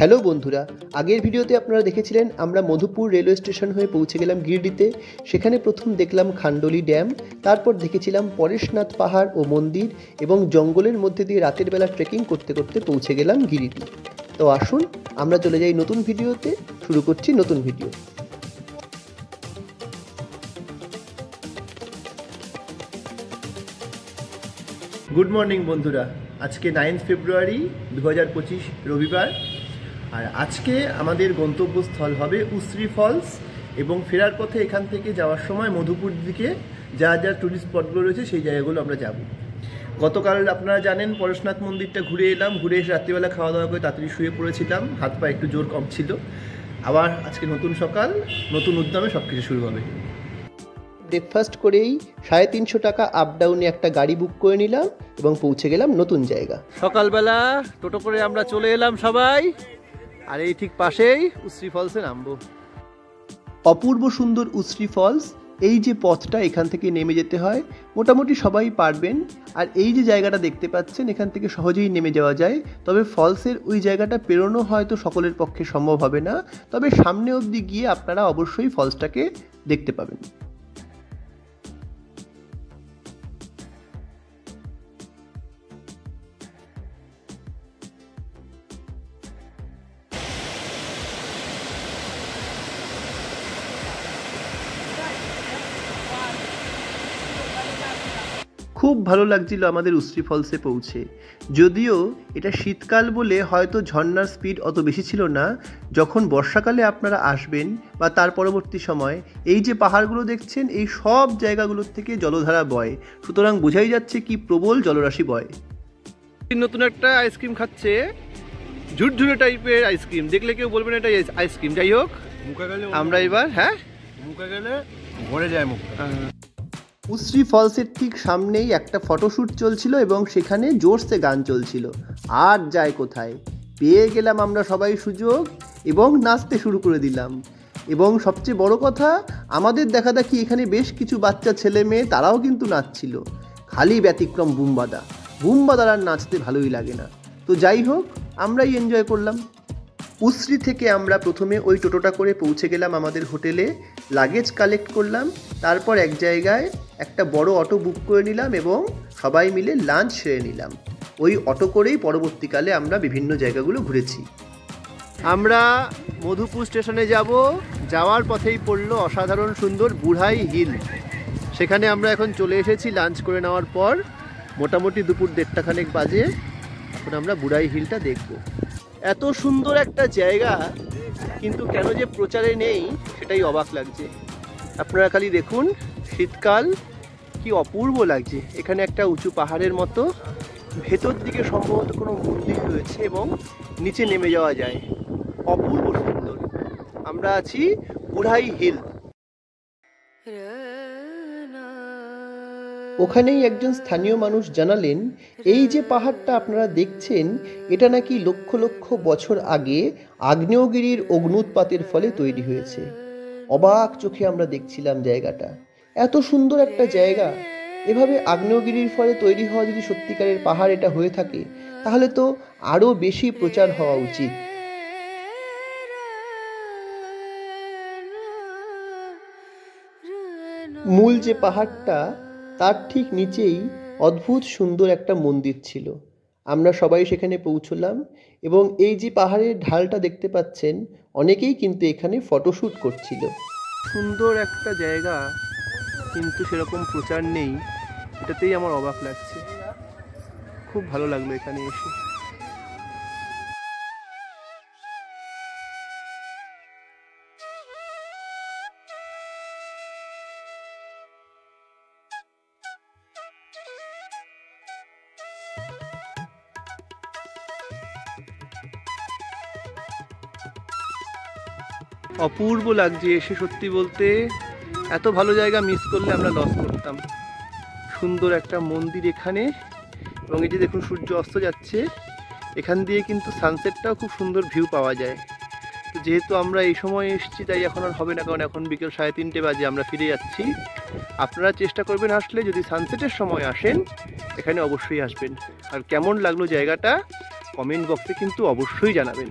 Hello বন্ধুরা, আগের ভিডিওতে আপনারা দেখেছিলেন আমরা মধুপুর রেলওয়ে স্টেশন হয়ে পৌঁছে গেলাম গিরিডিতে। সেখানে প্রথম দেখলাম খান্ডোলি ড্যাম, তারপর দেখেছিলাম পরেশনাথ পাহাড় ও মন্দির এবং জঙ্গলের মধ্যে দিয়ে রাতের বেলা ট্রেকিং করতে করতে পৌঁছে গেলাম গিরিডি। তো আসুন আমরা চলে যাই নতুন ভিডিওতে। শুরু করছি নতুন ভিডিও। গুড মর্নিং বন্ধুরা, আজকে 9 ফেব্রুয়ারি 2025 রবিবার। আর আজকে আমাদের গন্তব্যস্থল হবে উসরি ফলস এবং ফেরার পথে এখান থেকে যাওয়ার সময় মধুপুর দিকে যা যা টুরিস্ট স্পটগুলো রয়েছে সেই জায়গাগুলো আমরা যাব। গতকাল আপনারা জানেন পরেশনাথ মন্দিরটা ঘুরে এলাম, ঘুরে এসে রাত্রিবেলা খাওয়া দাওয়া করে তাড়াতাড়ি শুয়ে পড়েছিলাম, হাত পা একটু জোর কম ছিল। আবার আজকে নতুন সকাল, নতুন উদ্যমে সব কিছু শুরু হবে। ব্রেকফাস্ট করেই 350 টাকা আপ ডাউনে একটা গাড়ি বুক করে নিলাম এবং পৌঁছে গেলাম নতুন জায়গা। সকালবেলা টোটো করে আমরা চলে এলাম সবাই, আর এই ঠিক পাশেই উসরি ফলসে নামবো। অপূর্ব সুন্দর উসরি ফলস। এই যে পথটা এখান থেকে নেমে যেতে হয় মোটামুটি সবাই পারবেন। আর এই যে জায়গাটা দেখতে পাচ্ছেন এখান থেকে সহজেই নেমে যাওয়া যায়, তবে ফলসের ওই জায়গাটা পেরোনো হয়তো সকলের পক্ষে সম্ভব হবে না, তবে সামনে অবধি গিয়ে আপনারা অবশ্যই ফলসটাকে দেখতে পাবেন। খুব ভালো লাগছিল আমাদের উসরি ফলসে পৌঁছে। যদিও এটা শীতকাল বলে হয়তো ঝর্ণার স্পিড অত বেশি ছিল না। যখন বর্ষাকালে আপনারা আসবেন বা তার পরবর্তী সময় এই যে পাহাড়গুলো দেখছেন এই সব জায়গাগুলোর থেকে জলধারা বয়, সুতরাং বোঝাই যাচ্ছে কি প্রবল জলরাশি বয়। নতুন একটা আইসক্রিম খাচ্ছে, ঝুরঝুরে টাইপের আইসক্রিম, দেখলে কেউ বলবেন এটা আইসক্রিম। যাই হোক, আমরা এবার মুখে গেলে ভরে যায় মুখ। উসরি ফলসের ঠিক সামনেই একটা ফটোশ্যুট চলছিল এবং সেখানে জোরসে গান চলছিল। আর যায় কোথায়, পেয়ে গেলাম আমরা সবাই সুযোগ এবং নাচতে শুরু করে দিলাম। এবং সবচেয়ে বড় কথা, আমাদের দেখা দেখি এখানে বেশ কিছু বাচ্চা ছেলে মেয়ে তারাও কিন্তু নাচছিল। খালি ব্যতিক্রম বুম্বাদার আর নাচতে ভালোই লাগে না। তো যাই হোক, আমরাই এনজয় করলাম। উসরি থেকে আমরা প্রথমে ওই টোটোটা করে পৌঁছে গেলাম আমাদের হোটেলে, লাগেজ কালেক্ট করলাম, তারপর এক জায়গায় একটা বড় অটো বুক করে নিলাম এবং সবাই মিলে লাঞ্চ সেরে নিলাম। ওই অটো করেই পরবর্তীকালে আমরা বিভিন্ন জায়গাগুলো ঘুরেছি। আমরা মধুপুর স্টেশনে যাব, যাওয়ার পথেই পড়লো অসাধারণ সুন্দর বুড়াই হিল। সেখানে আমরা এখন চলে এসেছি লাঞ্চ করে নেওয়ার পর। মোটামুটি দুপুর 1:30 খানেক বাজে। এখন আমরা বুড়াই হিলটা দেখব। এত সুন্দর একটা জায়গা কিন্তু কেন যে প্রচারে নেই সেটাই অবাক লাগছে। আপনারা খালি দেখুন, শীতকাল কি অপূর্ব লাগছে। এখানে একটা উঁচু পাহাড়ের মতো, ভেতর দিকে সম্ভবত কোনো মন্দির রয়েছে এবং নিচে নেমে যাওয়া যায়। অপূর্ব সুন্দর। আমরা আছি বুড়াই হিল। ওখানেই একজন স্থানীয় মানুষ জানালেন, এই যে পাহাড়টা আপনারা দেখছেন এটা নাকি লক্ষ লক্ষ বছর আগে আগ্নেয়গিরির অগ্ন্যুৎপাতের ফলে তৈরি হয়েছে। অবাক চোখে আমরা দেখছিলাম জায়গাটা। এত সুন্দর একটা জায়গা, এভাবে আগ্নেয়গিরির ফলে তৈরি হওয়া যদি সত্যিকারের পাহাড় এটা হয়ে থাকে তাহলে তো আরও বেশি প্রচার হওয়া উচিত। মূল যে পাহাড়টা তার ঠিক নিচেই অদ্ভুত সুন্দর একটা মন্দির ছিল। আমরা সবাই সেখানে পৌঁছলাম এবং এই যে পাহাড়ের ঢালটা দেখতে পাচ্ছেন, অনেকেই কিন্তু এখানে ফটোশ্যুট করছিল। সুন্দর একটা জায়গা কিন্তু সেরকম প্রচার নেই, এটাতেই আমার অবাক লাগছে। খুব ভালো লাগলো এখানে এসে। অপূর্ব লাগছে এসে, সত্যি বলতে এত ভালো জায়গা মিস করলে আমরা লস করতাম। সুন্দর একটা মন্দির এখানে, এবং এই যে দেখুন সূর্য অস্ত যাচ্ছে, এখান দিয়ে কিন্তু সানসেটটাও খুব সুন্দর ভিউ পাওয়া যায়। তো যেহেতু আমরা এই সময় এসেছি তাই এখন আর হবে না, কারণ এখন বিকেল 3:30 বাজে, আমরা ফিরে যাচ্ছি। আপনারা চেষ্টা করবেন আসলে যদি সানসেটের সময় আসেন এখানে অবশ্যই আসবেন। আর কেমন লাগলো জায়গাটা কমেন্ট বক্সে কিন্তু অবশ্যই জানাবেন।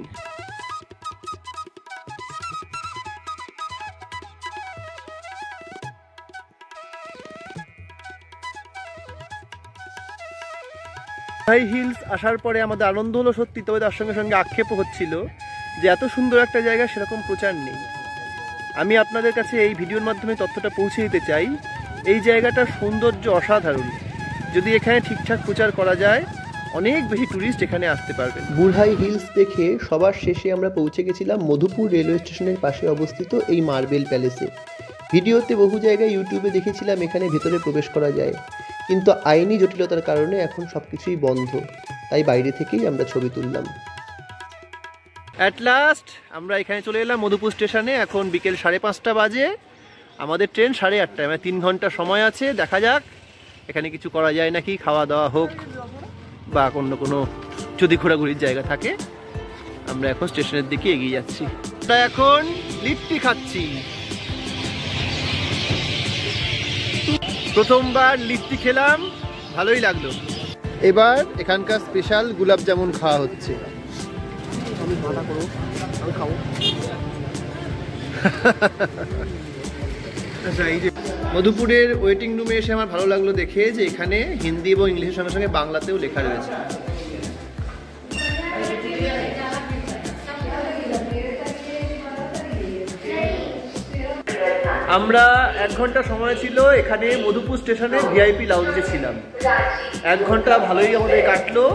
হাই হিলস আসার পরে আমাদের আনন্দ হলো সত্যি, তবে তার সঙ্গে সঙ্গে আক্ষেপও হচ্ছিল যে এত সুন্দর একটা জায়গা সেরকম প্রচার নেই। আমি আপনাদের কাছে এই ভিডিওর মাধ্যমে তথ্যটা পৌঁছে দিতে চাই, এই জায়গাটার সৌন্দর্য অসাধারণ। যদি এখানে ঠিকঠাক প্রচার করা যায়, অনেক বেশি ট্যুরিস্ট এখানে আসতে পারবেন। বুড়হাই হিলস দেখে সবার শেষে আমরা পৌঁছে গেছিলাম মধুপুর রেলওয়ে স্টেশনের পাশে অবস্থিত এই মার্বেল প্যালেসে। ভিডিওতে বহু জায়গায় ইউটিউবে দেখেছিলাম এখানে ভেতরে প্রবেশ করা যায়, কিন্তু আইনি জটিলতার কারণে এখন সব কিছুই বন্ধ, তাই বাইরে থেকেই আমরা ছবি তুললাম। অ্যাট লাস্ট আমরা এখানে চলে এলাম মধুপুর স্টেশনে। এখন বিকেল 5:30 বাজে, আমাদের ট্রেন 8:30, মানে 3 ঘন্টা সময় আছে। দেখা যাক এখানে কিছু করা যায় নাকি, খাওয়া দাওয়া হোক বা অন্য কোনো যদি ঘোরাঘুরির জায়গা থাকে। আমরা এখন স্টেশনের দিকে এগিয়ে যাচ্ছি। আমরা এখন লিট্টি খাচ্ছি। প্রথমবার লিট্টি খেলাম, ভালোই লাগলো। এবার এখানকার স্পেশাল গোলাপ জামুন খাওয়া হচ্ছে। আমি খাবো। মধুপুরের ওয়েটিং রুমে এসে আমার ভালো লাগলো দেখে যে এখানে হিন্দি এবং ইংলিশের সঙ্গে সঙ্গে বাংলাতেও লেখা রয়েছে। আমরা 1 ঘন্টা সময় ছিল এখানে মধুপুর স্টেশনে ভিআইপি লাউঞ্জে ছিলাম। 1 ঘন্টা ভালোই আমাদের কাটলো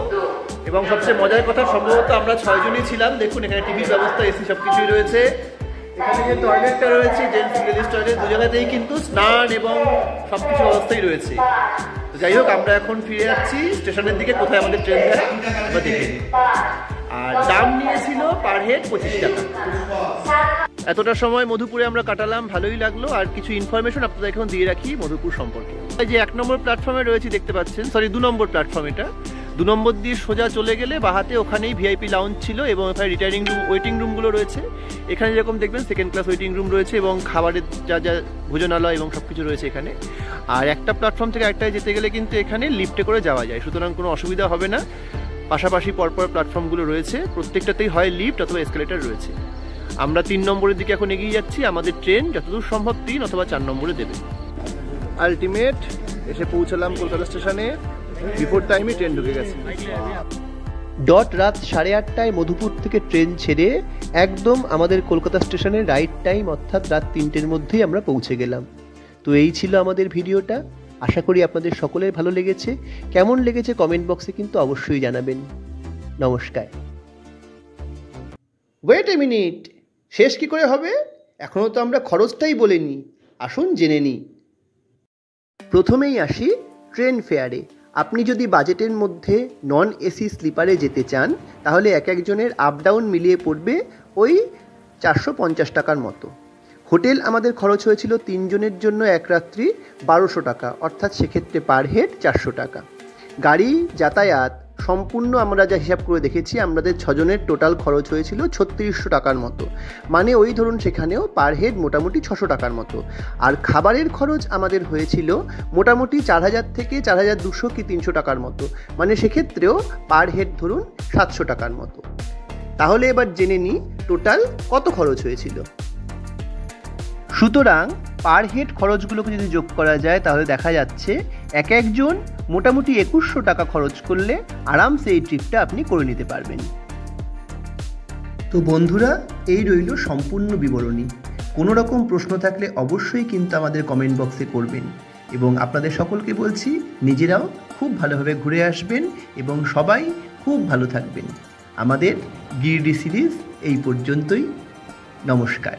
এবং সবচেয়ে মজার কথা, সম্ভবত আমরা 6 জনই ছিলাম। দেখুন এখানে টিভির ব্যবস্থা, এসি সব কিছুই রয়েছে। এখানে যে টয়লেটটা রয়েছে, জেন্টস লেডিস টয়লেট, 2 জায়গাতেই কিন্তু স্নান এবং সব কিছু ব্যবস্থাই রয়েছে। তো যাই হোক, আমরা এখন ফিরে যাচ্ছি স্টেশনের দিকে, কোথায় আমাদের ট্রেন যায় বা দেখে। আর দাম নিয়েছিল পার হেড 25 টাকা। এতটা সময় মধুপুরে আমরা কাটালাম, ভালোই লাগলো। আর কিছু ইনফরমেশন আপনাদের এখন দিয়ে রাখি মধুপুর সম্পর্কে। এই যে 1 নম্বর প্ল্যাটফর্মে রয়েছে দেখতে পাচ্ছেন, সরি 2 নম্বর প্ল্যাটফর্ম এটা। 2 নম্বর দিয়ে সোজা চলে গেলে বাহাতে ওখানেই ভিআইপি লাউঞ্জ ছিল এবং ওখানে রিটায়ারিং রুম, ওয়েটিং রুমগুলো রয়েছে। এখানে যেরকম দেখবেন 2nd ক্লাস ওয়েটিং রুম রয়েছে এবং খাবারের যা যা ভোজনালয় এবং সব কিছু রয়েছে এখানে। আর একটা প্ল্যাটফর্ম থেকে আরেকটায় যেতে গেলে কিন্তু এখানে লিফটে করে যাওয়া যায়, সুতরাং কোনো অসুবিধা হবে না। পাশাপাশি পরপর প্ল্যাটফর্মগুলো রয়েছে, প্রত্যেকটাতেই হয় লিফট অথবা এসকেলেটর রয়েছে। আমরা 3 নম্বরের দিকে এখন এগিয়ে যাচ্ছি। আমাদের ট্রেন যতদূর সম্ভব 3 অথবা 4 নম্বরে দেবে। আলটিমেট এসে পৌঁছালাম কলকাতা স্টেশনে, বিফোর টাইমে ট্রেন ঢুকে গেছে। রাত 8:30টায় মধুপুর থেকে ট্রেন ছেড়ে একদম আমাদের কলকাতা স্টেশনের রাইট টাইম, অর্থাৎ রাত 3টের মধ্যেই আমরা পৌঁছে গেলাম। তো এই ছিল আমাদের ভিডিওটা। আশা করি আপনাদের সকলের ভালো লেগেছে। কেমন লেগেছে কমেন্ট বক্সে কিন্তু অবশ্যই জানাবেন। নমস্কার। ওয়েট এ মিনিট, শেষ কি করে হবে? এখনও তো আমরা খরচটাই বলিনি, আসুন জেনে নিই। প্রথমেই আসি ট্রেন ফেয়ারে। আপনি যদি বাজেটের মধ্যে নন এসি স্লিপারে যেতে চান, তাহলে এক একজনের আপ ডাউন মিলিয়ে পড়বে ওই 450 টাকার মতো। হোটেল আমাদের খরচ হয়েছিল 3 জনের জন্য 1 রাত্রি 1200 টাকা, অর্থাৎ সেক্ষেত্রে পার হেড 400 টাকা। গাড়ি যাতায়াত সম্পূর্ণ আমরা যা হিসাব করে দেখেছি, আমাদের 6 জনের টোটাল খরচ হয়েছিল 3600 টাকার মতো। মানে ওই ধরুন সেখানেও পার হেড মোটামুটি 600 টাকার মতো। আর খাবারের খরচ আমাদের হয়েছিল মোটামুটি 4000 থেকে 4200 কি 300 টাকার মতো। মানে সেক্ষেত্রেও পার হেড ধরুন 700 টাকার মতো। তাহলে এবার জেনে নিই টোটাল কত খরচ হয়েছিল। সুতরাং পার হেড খরচগুলোকে যদি যোগ করা যায় তাহলে দেখা যাচ্ছে এক একজন মোটামুটি 2100 টাকা খরচ করলে আরামসে এই ট্রিপটা আপনি করে নিতে পারবেন। তো বন্ধুরা, এই রইল সম্পূর্ণ বিবরণী। কোনো রকম প্রশ্ন থাকলে অবশ্যই কিন্তু আমাদের কমেন্ট বক্সে করবেন এবং আপনাদের সকলকে বলছি নিজেরাও খুব ভালোভাবে ঘুরে আসবেন এবং সবাই খুব ভালো থাকবেন। আমাদের গিরডি সিরিজ এই পর্যন্তই। নমস্কার।